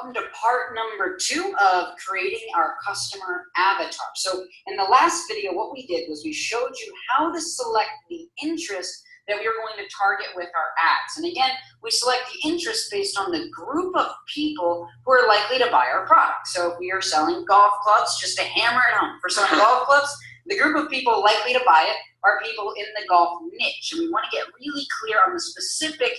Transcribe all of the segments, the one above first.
welcome to part number 2 of creating our customer avatar. So in the last video, what we did was we showed you how to select the interest that we are going to target with our ads. And again, we select the interest based on the group of people who are likely to buy our product. So if we are selling golf clubs, just to hammer it home, for selling golf clubs, the group of people likely to buy it are people in the golf niche. And we want to get really clear on the specific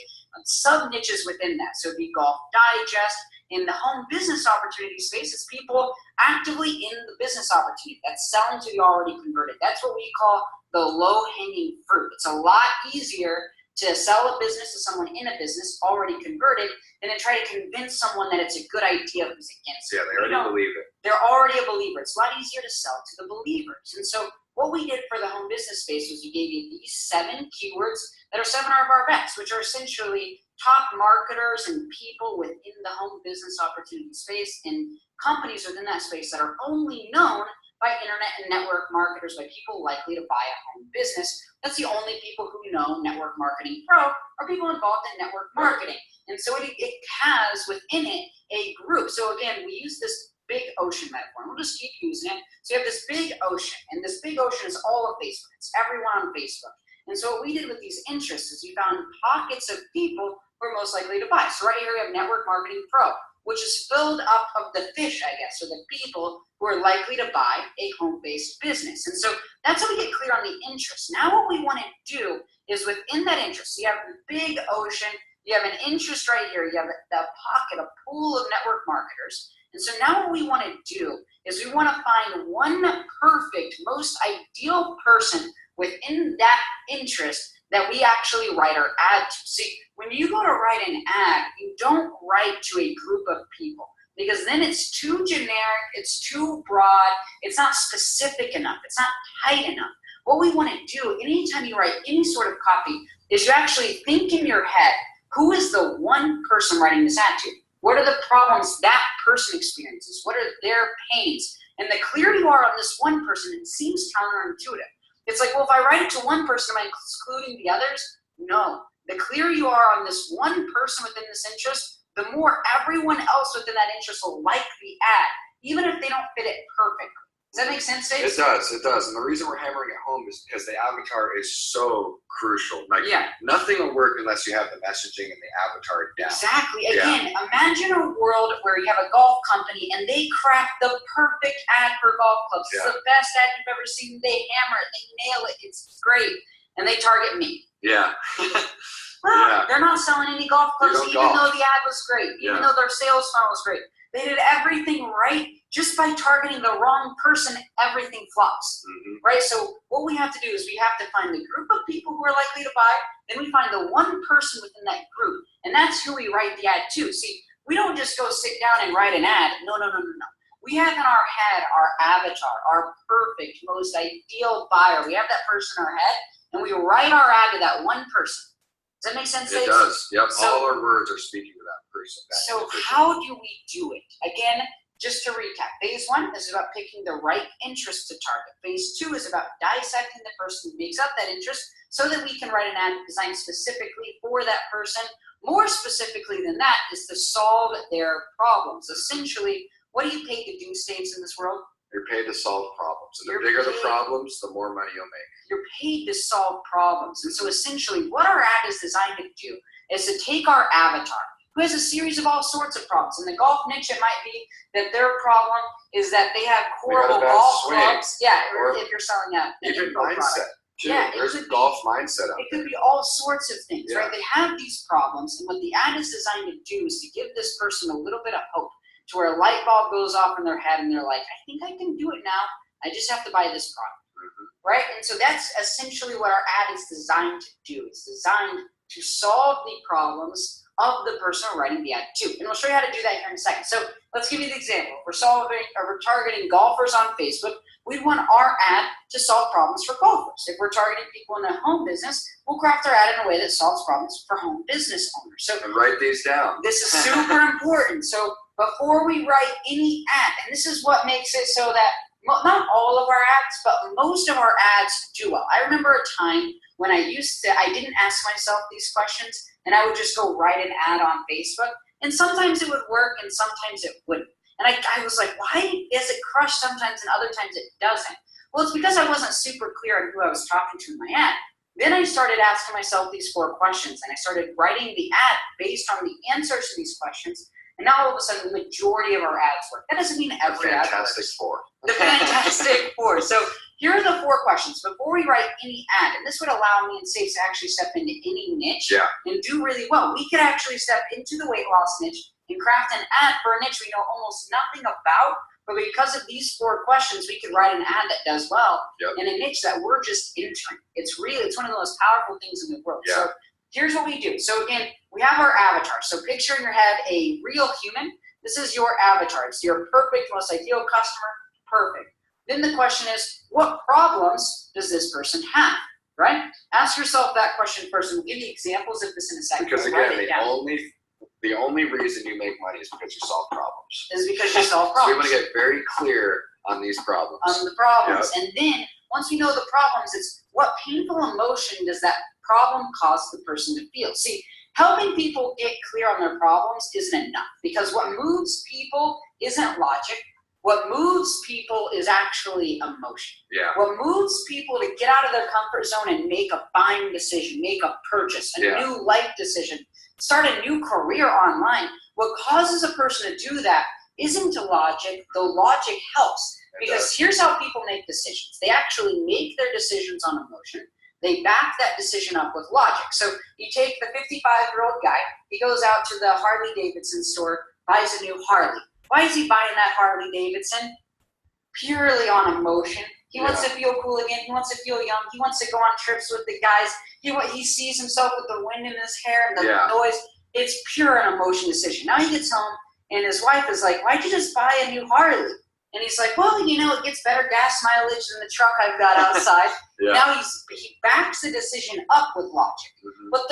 sub-niches within that. So it'd be Golf Digest. In the home business opportunity space, it's people actively in the business opportunity that's selling to the already converted. That's what we call the low-hanging fruit. It's a lot easier to sell a business to someone in a business already converted than to try to convince someone that it's a good idea who's against it. Yeah, they already believe it. They're already a believer. It's a lot easier to sell to the believers. And so what we did for the home business space was we gave you these 7 keywords that are 7 of our bets, which are essentially top marketers and people within the home business opportunity space and companies within that space that are only known by internet and network marketers, by people likely to buy a home business. That's the only people who know Network Marketing Pro are people involved in network marketing. And so it has within it a group. So again, we use this big ocean metaphor, and we'll just keep using it. So you have this big ocean, and this big ocean is all of Facebook. It's everyone on Facebook. And so what we did with these interests is we found pockets of people who are most likely to buy. So right here we have Network Marketing Pro, which is filled up of the fish, I guess, or the people who are likely to buy a home-based business. And so that's how we get clear on the interest. Now what we want to do is within that interest, you have the big ocean, you have an interest right here, you have the pocket, a pool of network marketers. And so now what we want to do is we want to find one perfect, most ideal person within that interest that we actually write our ad to. See, when you go to write an ad, you don't write to a group of people because then it's too generic, it's too broad, it's not specific enough, it's not tight enough. What we want to do anytime you write any sort of copy is you actually think in your head, who is the one person writing this ad to? What are the problems that person experiences? What are their pains? And the clearer you are on this one person, it seems counterintuitive. It's like, well, if I write it to one person, am I excluding the others? No. The clearer you are on this one person within this interest, the more everyone else within that interest will like the ad, even if they don't fit it perfectly. Does that make sense, Dave? It does, it does. And the reason we're hammering it home is because the avatar is so crucial. Like, nothing will work unless you have the messaging and the avatar down. Exactly. Again, imagine a world where you have a golf company and they craft the perfect ad for golf clubs. It's the best ad you've ever seen. They hammer it, they nail it, it's great. And they target me. Yeah. Well, they're not selling any golf clubs even though the ad was great, even though their sales funnel was great. They did everything right. Just by targeting the wrong person, everything flops, right? So what we have to do is we have to find the group of people who are likely to buy, then we find the one person within that group, and that's who we write the ad to. See, we don't just go sit down and write an ad. No. We have in our head our avatar, our perfect, most ideal buyer. We have that person in our head, and we write our ad to that one person. Does that make sense, Dave? It does. Yep. So, all our words are speaking to that person. So how do we do it? Again, just to recap, phase 1 is about picking the right interest to target. Phase 2 is about dissecting the person who makes up that interest so that we can write an ad designed specifically for that person. More specifically than that is to solve their problems. Essentially, what are you paid to do, Staves, in this world? You're paid to solve problems. And the bigger the problems, the more money you'll make. You're paid to solve problems. And so essentially what our ad is designed to do is to take our avatar, who has a series of all sorts of problems. In the golf niche, it might be that their problem is that they have horrible golf clubs. Yeah, or if you're selling an even info mindset. Too. Yeah, there's a golf mindset out there. It could be all sorts of things, right? They have these problems, and what the ad is designed to do is to give this person a little bit of hope, to where a light bulb goes off in their head, and they're like, I think I can do it now. I just have to buy this product, right? And so that's essentially what our ad is designed to do. It's designed to solve the problems of the person we're writing the ad to. And we'll show you how to do that here in a second. So let's give you the example. If we're targeting golfers on Facebook, we'd want our ad to solve problems for golfers. If we're targeting people in the home business, we'll craft our ad in a way that solves problems for home business owners. So and write these down. This is super important. So before we write any ad, and this is what makes it so that not all of our ads, but most of our ads do well. I remember a time when I didn't ask myself these questions, and I would just go write an ad on Facebook, And sometimes it would work and sometimes it wouldn't. And I was like, why does it crush sometimes and other times it doesn't? Well, it's because I wasn't super clear on who I was talking to in my ad. Then I started asking myself these 4 questions, and I started writing the ad based on the answers to these questions. And now all of a sudden, the majority of our ads work. That doesn't mean every ad works. Fantastic 4. The Fantastic 4. So here are the 4 questions before we write any ad, and this would allow me and Safe to actually step into any niche and do really well. We could actually step into the weight loss niche and craft an ad for a niche we know almost nothing about, but because of these 4 questions, we could write an ad that does well in a niche that we're just entering. It's one of the most powerful things in the world. So here's what we do. So again, we have our avatar. So picture in your head a real human. This is your avatar. It's your perfect, most ideal customer. Perfect. Then the question is, what problems does this person have? Right? Ask yourself that question first, and we'll give you examples of this in a second. Because again, the only reason you make money is because you solve problems. Is because you solve problems. So we want to get very clear on these problems. On the problems. And then once we know the problems, it's what painful emotion does that problem cause the person to feel? See, helping people get clear on their problems isn't enough, because what moves people isn't logic. What moves people is actually emotion. Yeah. What moves people to get out of their comfort zone and make a buying decision, make a purchase, a new life decision, start a new career online, what causes a person to do that isn't logic, though logic helps. Because here's how people make decisions. They actually make their decisions on emotion. They back that decision up with logic. So you take the 55-year-old guy, he goes out to the Harley Davidson store, buys a new Harley. Why is he buying that Harley Davidson? Purely on emotion. He wants to feel cool again. He wants to feel young. He wants to go on trips with the guys. He sees himself with the wind in his hair and the noise. It's pure an emotion decision. Now he gets home and his wife is like, why'd you just buy a new Harley? And he's like, well, it gets better gas mileage than the truck I've got outside. Now he backs the decision up with logic. But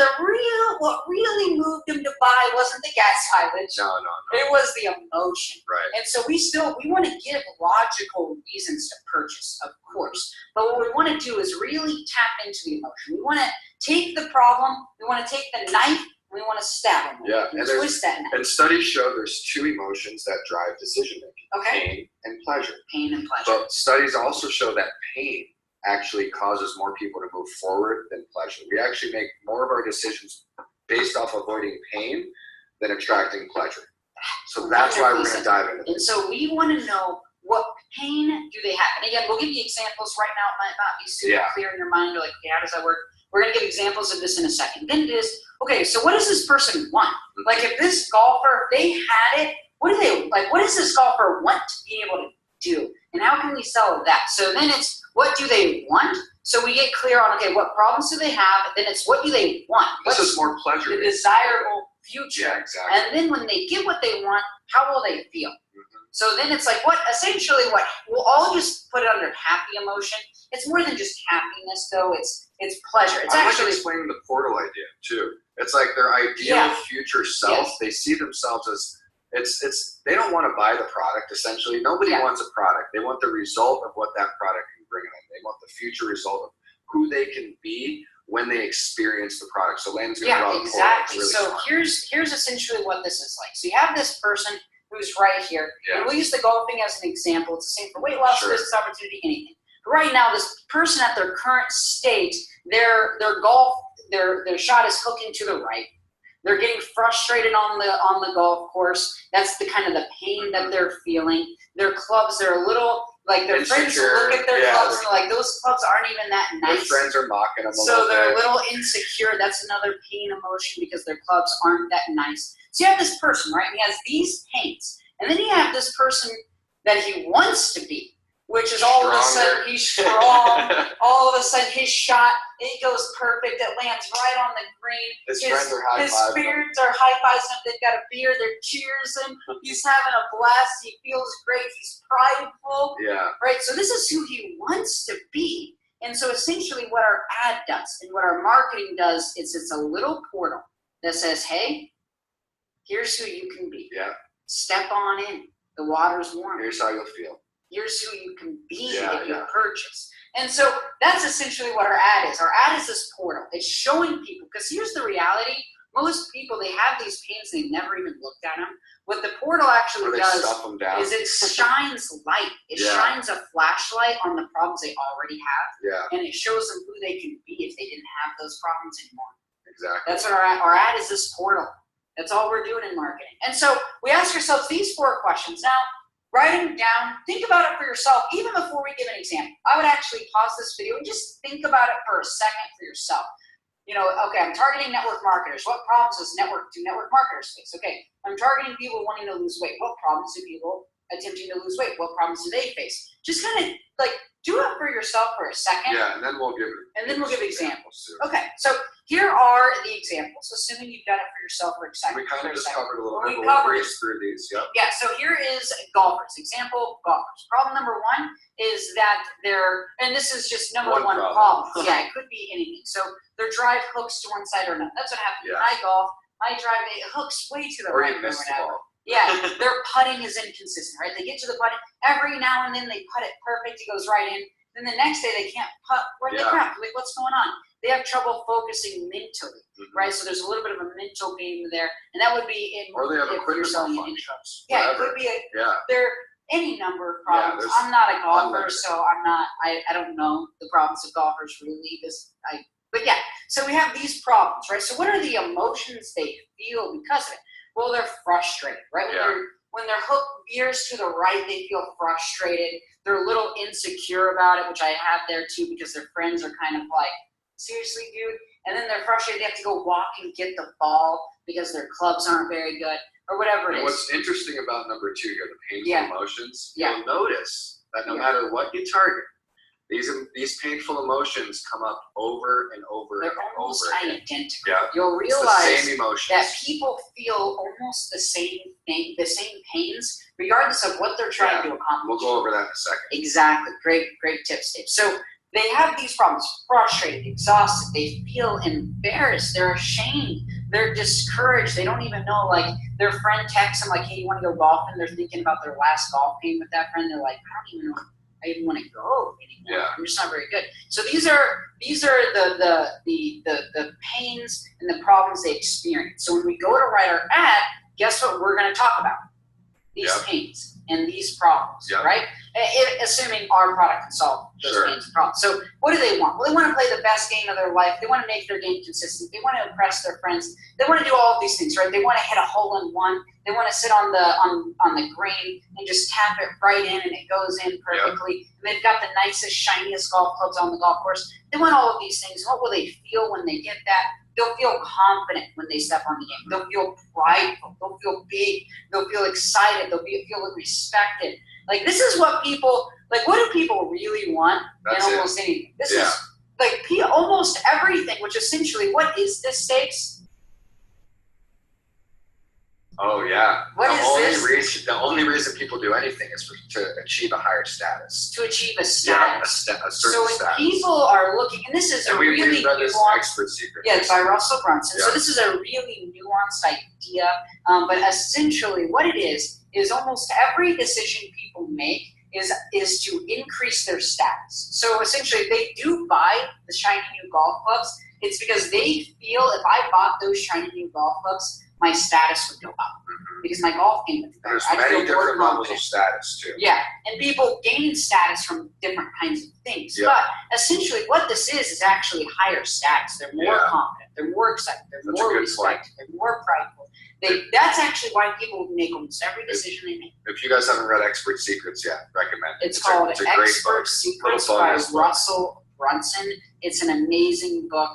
what really moved him to buy wasn't the gas mileage. No. It was the emotion. Right. And so we want to give logical reasons to purchase, of course. But what we want to do is really tap into the emotion. We want to take the problem, we want to take the knife, we want to stab them. And twist that knife. And studies show there's 2 emotions that drive decision making. Pain and pleasure. Pain and pleasure. But studies also show that pain actually causes more people to move forward than pleasure. We actually make more of our decisions based off avoiding pain than attracting pleasure. So that's why we're going to dive into this. And so we want to know, what pain do they have? And again, we'll give you examples right now. It might not be super clear in your mind. You're like, okay, how does that work? We're going to give examples of this in a second. Then it is, okay, so what does this person want? Like if this golfer, they had it, what does this golfer want to be able to do? And how can we sell that? So then it's, what do they want? So we get clear on, okay, what problems do they have? Then it's, what do they want? This is more pleasure. The desirable future. Yeah, exactly. And then when they get what they want, how will they feel? So then it's like, we'll all just put it under happy emotion. It's more than just happiness, though. It's pleasure. It's actually explaining the portal idea too. It's like their ideal future self. They see themselves as they don't want to buy the product. Essentially, nobody wants a product. They want the result of what that product can bring them. They want the future result of who they can be when they experience the product. So Landon's going to draw the portal. It's really so smart. here's essentially what this is like. So you have this person who's right here, and we'll use the golfing as an example. It's the same for weight loss, business opportunity, anything. But right now, this person at their current state, their shot is hooking to the right. They're getting frustrated on the golf course. That's the kind of the pain that they're feeling. Their clubs, they're a little like their friends look at their clubs and they're like, those clubs aren't even that nice. Their friends are mocking them. So they're a little insecure. That's another pain emotion because their clubs aren't that nice. So you have this person, right? And he has these pains. And then you have this person that he wants to be, which is all of a sudden he's strong. All of a sudden his shot, it goes perfect. It lands right on the green. His friends are high-fiving. His spirits are high-fiving him. They've got a beer. They're cheersing. He's having a blast. He feels great. He's prideful. Yeah. Right? So this is who he wants to be. And so essentially what our ad does and what our marketing does is it's a little portal that says, hey, here's who you can be. Yeah. Step on in. The water's warm. Here's how you'll feel. Here's who you can be if you purchase. And so that's essentially what our ad is. Our ad is this portal. It's showing people, because here's the reality. most people, they have these pains, they've never even looked at them. What the portal actually does stuff them down. is it shines light. It shines a flashlight on the problems they already have. Yeah. And it shows them who they can be if they didn't have those problems anymore. Exactly. That's what our ad is, this portal. That's all we're doing in marketing. And so we ask ourselves these 4 questions. Now, write them down. Think about it for yourself. Even before we give an example, I would actually pause this video and just think about it for a second for yourself. You know, okay, I'm targeting network marketers. What problems do network marketers face? Okay, I'm targeting people wanting to lose weight. What problems do people attempting to lose weight? What problems do they face? Just kind of like do it for yourself for a second. Yeah, and then we'll give examples too. Okay, so here are the examples, assuming you've done it for yourself for a second. We kind of just covered a little bit. We'll breeze through these. Yep. Yeah, so here is golfers. Example, golfers. Problem number 1 is that and this is just number one problem. Yeah, it could be anything. So their drive hooks to one side or another. That's what happens when I golf. My drive, it hooks way to the right or miss the ball. Yeah, their putting is inconsistent, right? They get to the putting, every now and then they putt it perfect, it goes right in. Then the next day they can't putt where they crack. Like, what's going on? They have trouble focusing mentally, right? So there's a little bit of a mental game there, and that would be in. Or they have equipment malfunctions. Yeah, it could be there are any number of problems. Yeah, I'm not a golfer, so I don't know the problems of golfers really, but yeah. So we have these problems, right? So what are the emotions they feel because of it? Well, they're frustrated, right? When their hook veers to the right, they feel frustrated. They're a little insecure about it, which I have there too, because their friends are kind of like, seriously, dude? And then they're frustrated. They have to go walk and get the ball because their clubs aren't very good or whatever it is. What's interesting about number 2 here, the painful emotions, you'll notice that no matter what you target, these painful emotions come up over and over They're and almost over identical. again. Yeah. You'll realize the same emotions. that people feel almost the same thing, the same pains, regardless of what they're trying to accomplish. We'll go over that in a second. Exactly. Great tips, Dave. So they have these problems, frustrated, exhausted, they feel embarrassed, they're ashamed, they're discouraged, they don't even know, like, their friend texts them like, hey, you want to go golfing? They're thinking about their last golf game with that friend. They're like, I don't even know. I even want to go anymore. I'm just not very good. So these are the pains and the problems they experience. So when we go to write our ad, guess what we're going to talk about? These pains and these problems, right? Assuming our product can solve those pains and problems. So what do they want? Well, they want to play the best game of their life. They want to make their game consistent. They want to impress their friends. They want to do all of these things, right? They want to hit a hole-in-one. They want to sit on the green and just tap it right in, and it goes in perfectly. And they've got the nicest, shiniest golf clubs on the golf course. They want all of these things. What will they feel when they get that? They'll feel confident when they step on the game. They'll feel prideful. They'll feel big. They'll feel excited. They'll feel respected. Like, this is what people, like, what do people really want in almost anything? This is, like, almost everything, which essentially, what is this, Stakes? Oh, yeah. What is this? The only reason people do anything is to achieve a higher status. To achieve a status. Yeah, a certain status. So people are looking, and this is we've really read this nuanced. Expert Secret. Yeah, it's by Russell Brunson. So this is a really nuanced idea, but essentially what it is almost every decision people make is to increase their status. So essentially, if they do buy the shiny new golf clubs, it's because they feel if I bought those shiny new golf clubs, my status would go up because my golf game would be better. There's many different levels of status too. Yeah, and people gain status from different kinds of things. Yeah. But essentially, what this is actually higher status. They're more confident. They're more excited. They're more respected. They're more prideful. That's actually why people make almost every decision they make. If you guys haven't read Expert Secrets yet, recommend it. It's called Expert Secrets by Russell Brunson. It's an amazing book.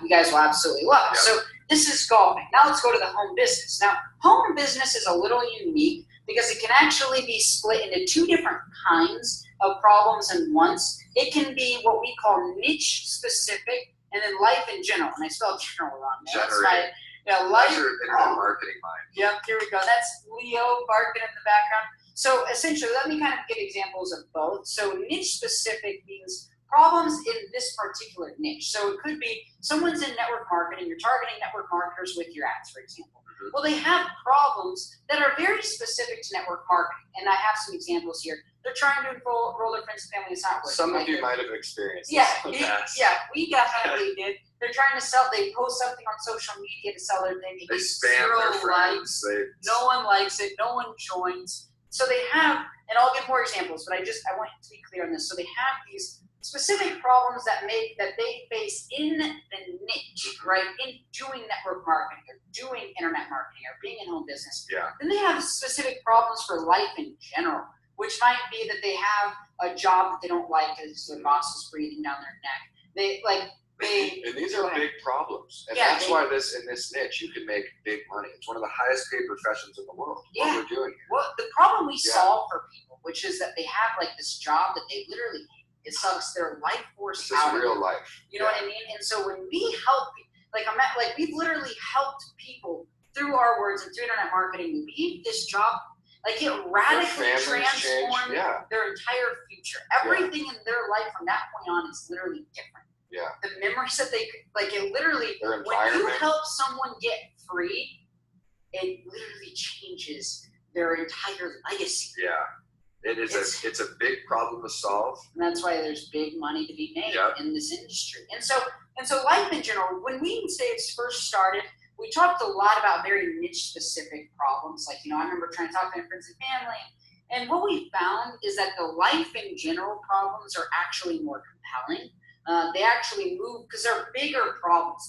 You guys will absolutely love it. So this is golfing. Now let's go to the home business. Now, home business is a little unique because it can actually be split into 2 different kinds of problems in once. It can be what we call niche specific and then life in general. And I spelled general wrong. Generate. Life. Marketing mind. Yep, here we go. That's Leo barking in the background. So essentially, let me kind of give examples of both. So niche specific means problems in this particular niche. So it could be someone's in network marketing, you're targeting network marketers with your ads, for example. Well, they have problems that are very specific to network marketing. And I have some examples here. they're trying to enroll their friends and family. It's not working. Some of you might have experienced Yeah, this in the past. yeah, we definitely did. They're trying to sell. They post something on social media to sell their thing. They get spam zero their friends. likes. No one likes it. No one joins. So they have, and I'll give more examples, but I want to be clear on this. So they have these specific problems that they face in the niche, right? In doing network marketing or doing internet marketing or being in home business. Yeah. Then they have specific problems for life in general, which might be that they have a job that they don't like because their boss is breathing down their neck. And these are big problems, and that's why in this niche you can make big money. It's one of the highest paid professions in the world. Yeah. What we're doing here. Well, the problem we solve for people, which is that they have like this job that they literally hate. It sucks their life force This out is of real them. life. You know what I mean? And so when we help, we've literally helped people through our words and through internet marketing leave this job. Like it radically transformed their entire future. Everything in their life from that point on is literally different. Yeah. The memories that they it literally, when you help someone get free, it literally changes their entire legacy. Yeah. It's a big problem to solve. And that's why there's big money to be made in this industry. And so life in general, when Weed & Saves first started, we talked a lot about very niche specific problems. Like, I remember trying to talk to my friends and family. And what we found is that the life in general problems are actually more compelling. They actually move because they're bigger problems.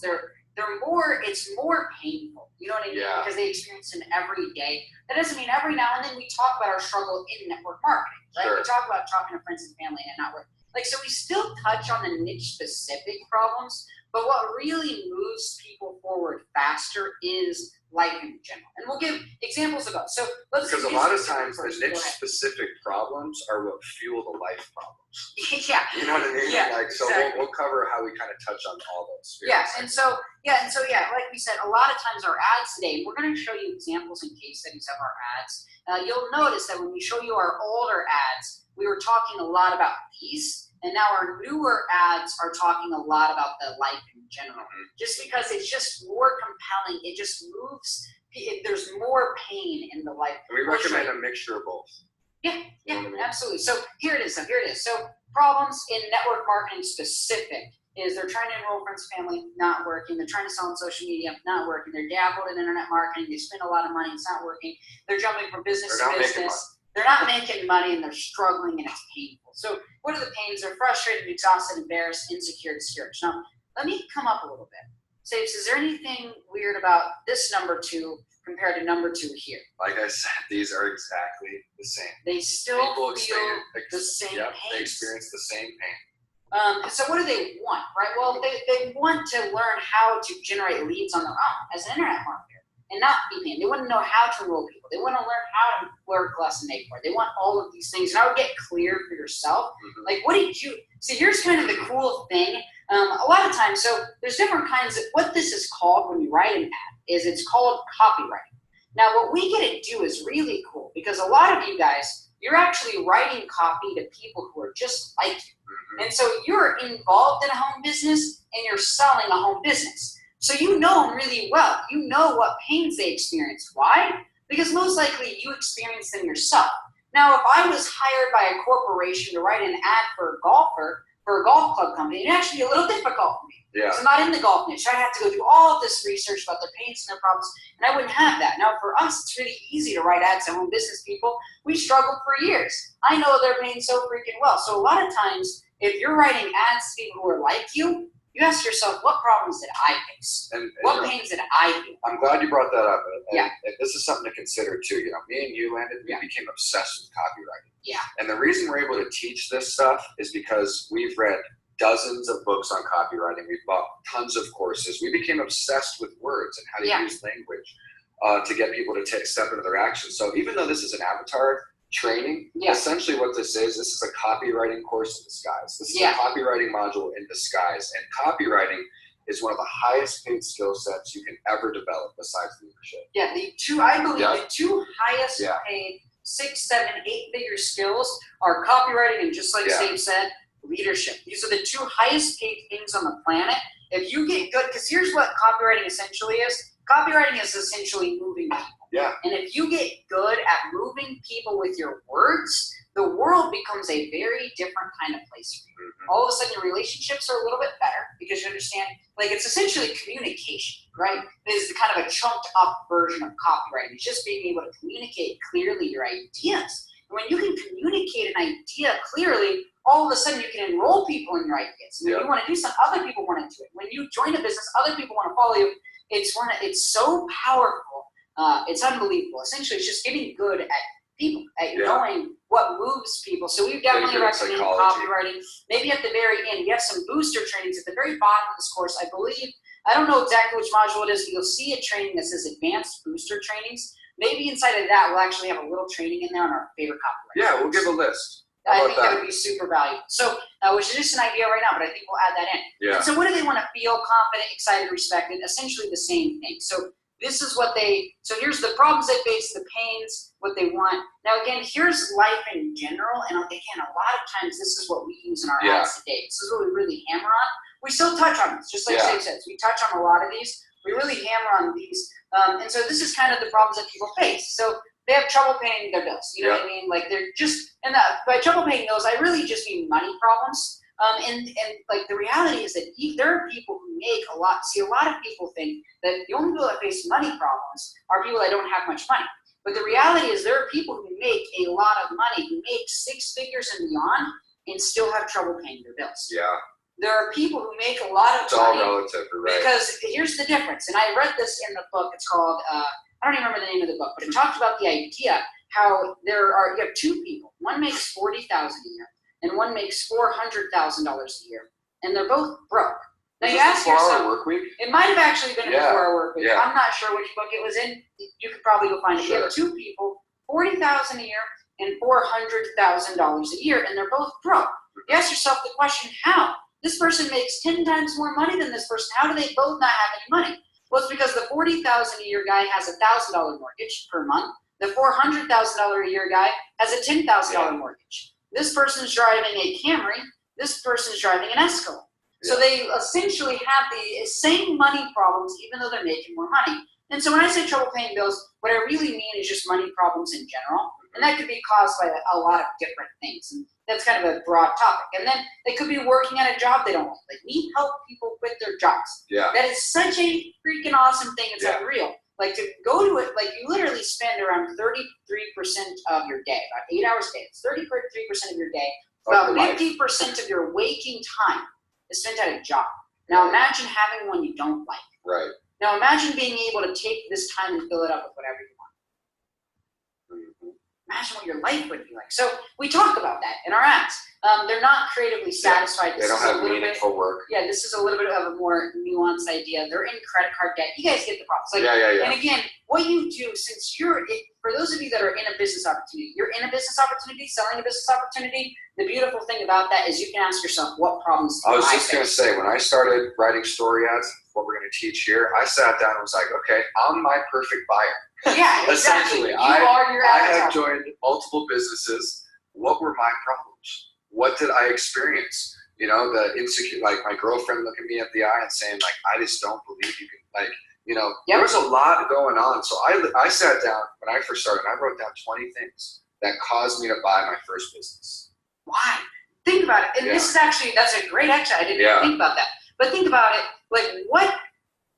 It's more painful. You know what I mean? Yeah. Because they experience them every day. That doesn't mean every now and then we talk about our struggle in network marketing, right? Sure. We talk about talking to friends and family and not work. So we still touch on the niche specific problems, but what really moves people forward faster is life in general. And we'll give examples of those. So because a lot of times the niche specific problems are what fuel the life problems. Yeah. You know what I mean? Yeah. Exactly. We'll cover how we kind of touch on all those. And so like we said, a lot of times our ads today, we're going to show you examples and case studies of our ads. You'll notice that when we show you our older ads, we were talking a lot about these. And now our newer ads are talking a lot about the life in general, just because it's just more compelling. It just moves. There's more pain in the life. And we recommend a mixture of both. Yeah, absolutely. So here it is. So problems in network marketing specific is they're trying to enroll friends and family, not working. They're trying to sell on social media, not working. They're dabbled in internet marketing. They spend a lot of money. It's not working. They're jumping from business to business. They're not making money and they're struggling and it's painful. So what are the pains? They're frustrated, exhausted, embarrassed, insecure, discouraged. Now, let me come up a little bit. Saves, is there anything weird about this number 2 compared to number 2 here? Like I said, these are exactly the same. They still feel the same pain. They experience the same pain. So what do they want, right? Well, they want to learn how to generate leads on their own as an internet marketer. And not be paid. They want to know how to enroll people. They want to learn how to work less and make more. They want all of these things. And I would get clear for yourself. Like, what did you see? Here's kind of the cool thing. A lot of times, so there's different kinds of what this is called when you write an ad. It's called copywriting. Now, what we get to do is really cool because a lot of you guys, you're actually writing copy to people who are just like you. And so you're involved in a home business and you're selling a home business. So you know them really well. You know what pains they experience. Why? Because most likely you experience them yourself. Now, if I was hired by a corporation to write an ad for a golfer, for a golf club company, it'd actually be a little difficult for me. Yeah. Because I'm not in the golf niche. I have to go do all of this research about their pains and their problems, and I wouldn't have that. Now, for us, it's really easy to write ads to home business people. We struggled for years. I know their pain so freaking well. So a lot of times, if you're writing ads to people who are like you ask yourself, what problems did I face? And what pains did I feel? I'm glad you brought that up. And this is something to consider too. Me and you, Landon, we became obsessed with copywriting. Yeah. And the reason we're able to teach this stuff is because we've read dozens of books on copywriting. We've bought tons of courses. We became obsessed with words and how to use language to get people to step into their action. So even though this is an avatar training, essentially what this is a copywriting course in disguise. This is a copywriting module in disguise. And copywriting is one of the highest paid skill sets you can ever develop besides leadership. Yeah, the two highest paid 6, 7, 8 figure skills are copywriting and, just like Steve said, leadership. These are the 2 highest paid things on the planet. If you get good, because here's what copywriting essentially is. Copywriting is essentially moving people. Yeah. And if you get good at moving people with your words, the world becomes a very different kind of place for you. All of a sudden, your relationships are a little bit better because you understand, like, it's essentially communication, right? It is kind of a chunked up version of copywriting. It's just being able to communicate clearly your ideas. And when you can communicate an idea clearly, all of a sudden you can enroll people in your ideas. When you want to do something, other people want to do it. When you join a business, other people want to follow you. It's so powerful. It's unbelievable. Essentially, it's just getting good at people, at knowing what moves people. So we definitely recommend copywriting. Maybe at the very end, we have some booster trainings at the very bottom of this course. I believe, I don't know exactly which module it is, but you'll see a training that says advanced booster trainings. Maybe inside of that, we'll actually have a little training in there on our favorite copywriting. Yeah, we'll give a list. I think that would be super valuable. So, which is just an idea right now, but I think we'll add that in. Yeah. And so what do they want to feel? Confident, excited, respected? Essentially the same thing. So this is what so here's the problems they face, the pains, what they want. Now again, here's life in general, and again, a lot of times this is what we use in our ads today. This is what we really hammer on. We still touch on this, just like Steve said. We touch on a lot of these. We really hammer on these. And so this is kind of the problems that people face. So they have trouble paying their bills. You know what I mean? Like they're just, and by trouble paying bills, I really just mean money problems. And like the reality is that there are people who make a lot. See, a lot of people think that the only people that face money problems are people that don't have much money. But the reality is there are people who make a lot of money, who make six figures and beyond, and still have trouble paying their bills. Yeah. There are people who make a lot of It's money. all relative, right? Because here's the difference, and I read this in the book. It's called, I don't even remember the name of the book, but it talked about the idea how you have two people. One makes $40,000 a year, and one makes $400,000 a year, and they're both broke. Now you ask yourself, 4-hour work week? It might have actually been a 4-hour work week. Yeah. I'm not sure which book it was in. You could probably go find it. You have two people, $40,000 a year and $400,000 a year, and they're both broke. You ask yourself the question, how? This person makes 10 times more money than this person. How do they both not have any money? Well, it's because the $40,000 a year guy has a $1,000 mortgage per month. The $400,000 a year guy has a $10,000 mortgage. This person's driving a Camry. This person's driving an Escalade. So they essentially have the same money problems, even though they're making more money. And so when I say trouble paying bills, what I really mean is just money problems in general. And that could be caused by a lot of different things. And that's kind of a broad topic. And then they could be working at a job they don't like. Like, we help people quit their jobs. Yeah. That is such a freaking awesome thing. It's unreal. Like, to go to it, like, you literally spend around 33% of your day, about 8 hours a day. It's 33% of your day. About 50% of your waking time is spent at a job. Now imagine having one you don't like. Right. Now imagine being able to take this time and fill it up with whatever you want. Imagine what your life would be like. So we talk about that in our ads. They're not creatively satisfied. They don't have meaningful work. Yeah, this is a little bit of a more nuanced idea. They're in credit card debt. You guys get the problem. Like, and again, what you do, since for those of you that are in a business opportunity, you're in a business opportunity, selling a business opportunity. The beautiful thing about that is you can ask yourself, what problems do I face? I was just going to say, when I started writing story ads, what we're going to teach here, I sat down and was like, okay, I'm my perfect buyer. Yeah, exactly. Essentially, I have joined multiple businesses. What were my problems? What did I experience? You know, the insecure, like my girlfriend looking me at the eye and saying, like, I just don't believe you can, like, you know, there was a lot going on. So I sat down when I first started, I wrote down 20 things that caused me to buy my first business. Why? Think about it. And this is actually, that's a great exercise. I didn't even think about that. But think about it, like, what?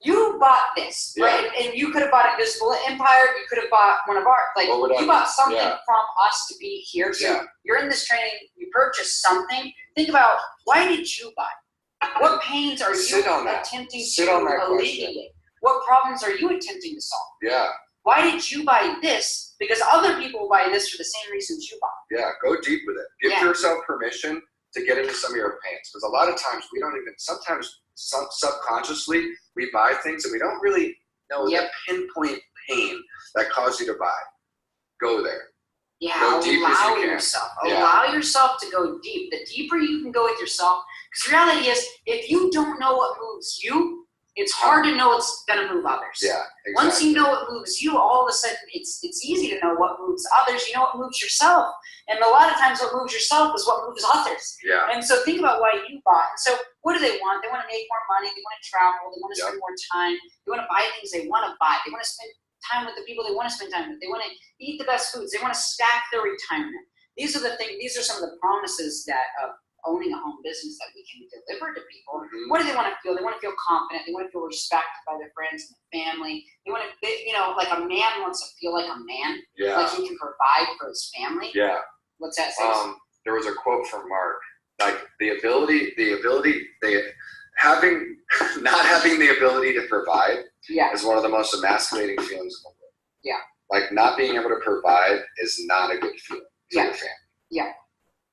You bought this, right? And you could have bought Invisible Empire. You could have bought one of our, like, you bought something from us to be here. So you're in this training. You purchased something. Think about, why did you buy? What pains are you attempting to alleviate? What problems are you attempting to solve? Yeah. Why did you buy this? Because other people buy this for the same reasons you bought. Yeah, go deep with it. Give yourself permission to get into some of your pains. Because a lot of times we don't even, sometimes subconsciously, we buy things and we don't really know the pinpoint pain that caused you to buy. Go there. Yeah, go deep allow as you yourself. Can. Allow yourself to go deep. The deeper you can go with yourself, because the reality is, if you don't know what moves you, it's hard to know what's going to move others. Yeah, exactly. Once you know what moves you, all of a sudden it's easy to know what moves others. You know what moves yourself. And a lot of times what moves yourself is what moves others. Yeah. And so think about why you bought. And so what do they want? They want to make more money. They want to travel. They want to spend more time. They want to buy things they want to buy. They want to spend time with the people they want to spend time with. They want to eat the best foods. They want to stack their retirement. these are the things. These are some of the promises that of owning a home business that we can deliver to people. Mhm. What do they want to feel? They want to feel confident. They want to feel respected by their friends and their family. They want to, like a man wants to feel like a man, Yeah. like he can provide for his family. Yeah. What's that say? There was a quote from Mark, like not having the ability to provide Yeah. is one of the most emasculating feelings in the world. Yeah. Like not being able to provide is not a good feeling for your family. Yeah.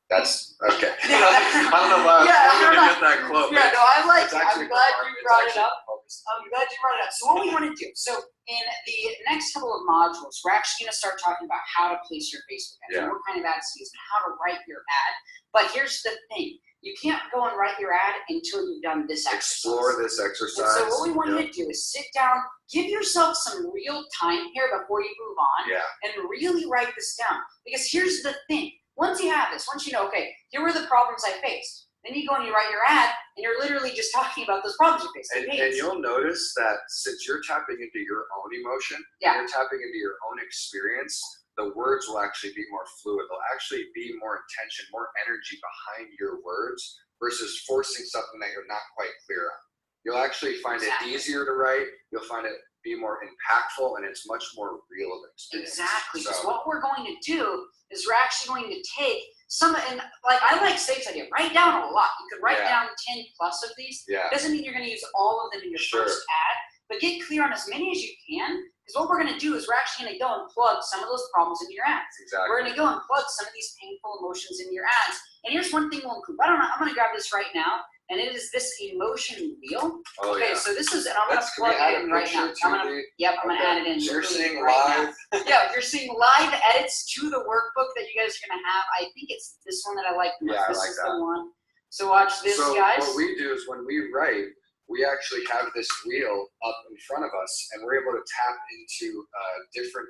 That's okay. Yeah. I don't know why I was going to get that quote. Yeah, no, I like it's it. actually I'm glad from Mark. you It's brought it actually up. focused. I'm glad you brought it up. So what we want to do, so in the next couple of modules, we're actually going to start talking about how to place your Facebook ads, and what kind of ads to use, and how to write your ad. But here's the thing. You can't go and write your ad until you've done this exercise. Explore this exercise. And so what we want you to do is sit down, give yourself some real time here before you move on, and really write this down. Because here's the thing. Once you have this, once you know, okay, here were the problems I faced, then you go and you write your ad, and you're literally just talking about those problems you faced. And you'll notice that since you're tapping into your own emotion, you're tapping into your own experience, the words will actually be more fluid. They'll actually be more intention, more energy behind your words versus forcing something that you're not quite clear on. You'll actually find it easier to write. You'll find it be more impactful, and it's much more real of an experience. Exactly. So what we're going to do is we're actually going to take some, and like I like Steve's idea, write down a lot. You could write down 10 plus of these. Yeah. Doesn't mean you're going to use all of them in your first ad, but get clear on as many as you can. Because what we're going to do is we're actually going to go and plug some of those problems into your ads. Exactly. We're going to go and plug some of these painful emotions into your ads. And here's one thing we'll include. I don't know. I'm going to grab this right now. And it is this emotion wheel. Oh, okay, so this is, and I'm going to plug it in right now. I'm going to add it in. So you're seeing right live. Yeah, you're seeing live edits to the workbook that you guys are going to have. I think it's this one that I like the most. Yeah, this I like is that. the one. So watch this, so guys. What we do is when we write, we actually have this wheel up in front of us, and we're able to tap into different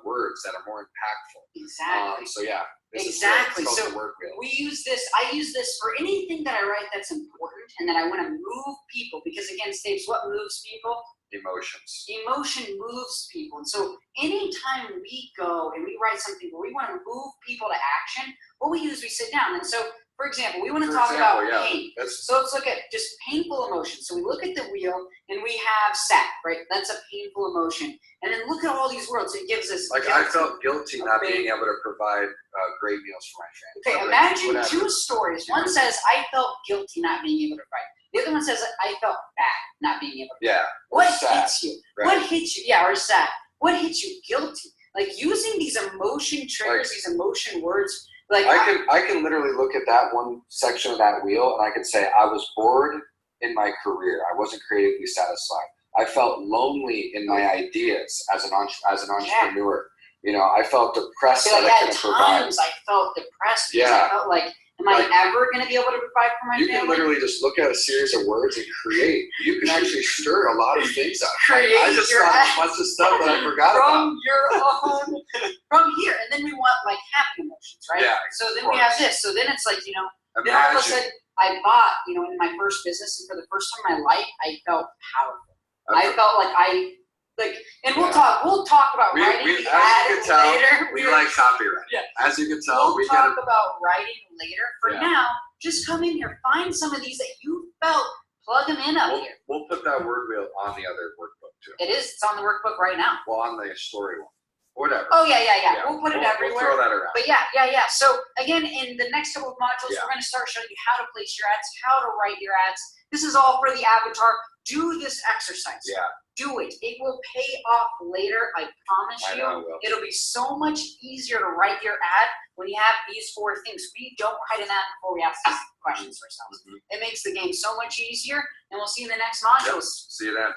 words that are more impactful. Exactly. So yeah. Exactly. So we use this. I use this for anything that I write that's important and that I want to move people. Because again, Staves, what moves people? Emotions. Emotion moves people. And so anytime we go and we write something where we want to move people to action, what we do is we sit down. And so, for example, we want to talk about pain. So let's look at just painful emotions. So we look at the wheel and we have sad, right? That's a painful emotion. And then look at all these words. It gives us like I felt guilty not being able to provide great meals for my family. Okay, imagine two stories. One says, I felt guilty not being able to provide. The other one says, I felt bad not being able to provide. Yeah. What hits you? Right. What hits you? Yeah, or sad. What hits you? Guilty. Like using these emotion triggers, these emotion words. Like I can literally look at that one section of that wheel and I could say I was bored in my career. I wasn't creatively satisfied. I felt lonely in my ideas as an entrepreneur. You know, I felt depressed that I couldn't provide. At times I felt depressed because I felt like, am I ever going to be able to provide for my family? You can literally just look at a series of words and create. You can actually stir a lot of things up. I just thought a bunch of stuff that I forgot about. From here. And then we want like happy emotions, right? Yeah. So then we have this. So then it's like, you know, then all of a sudden I bought, you know, in my first business, and for the first time in my life, I felt powerful. I felt like and we'll talk about writing the ad later. We like copyright. Yeah. As you can tell, we'll talk about writing later. For now, just come in here, find some of these that you felt, plug them in up here. We'll put that word wheel on the other workbook too. It is. It's on the workbook right now. Well, on the story one. Whatever. Oh yeah. We'll put it everywhere. We'll throw that around. But yeah. So again, in the next couple of modules, we're going to start showing you how to place your ads, how to write your ads. This is all for the avatar. Do this exercise. Yeah. Do it. It will pay off later. I promise you. I know it will. It'll be so much easier to write your ad when you have these 4 things. We don't write an ad before we ask these questions ourselves. It makes the game so much easier. And we'll see you in the next modules. Yep. See you then.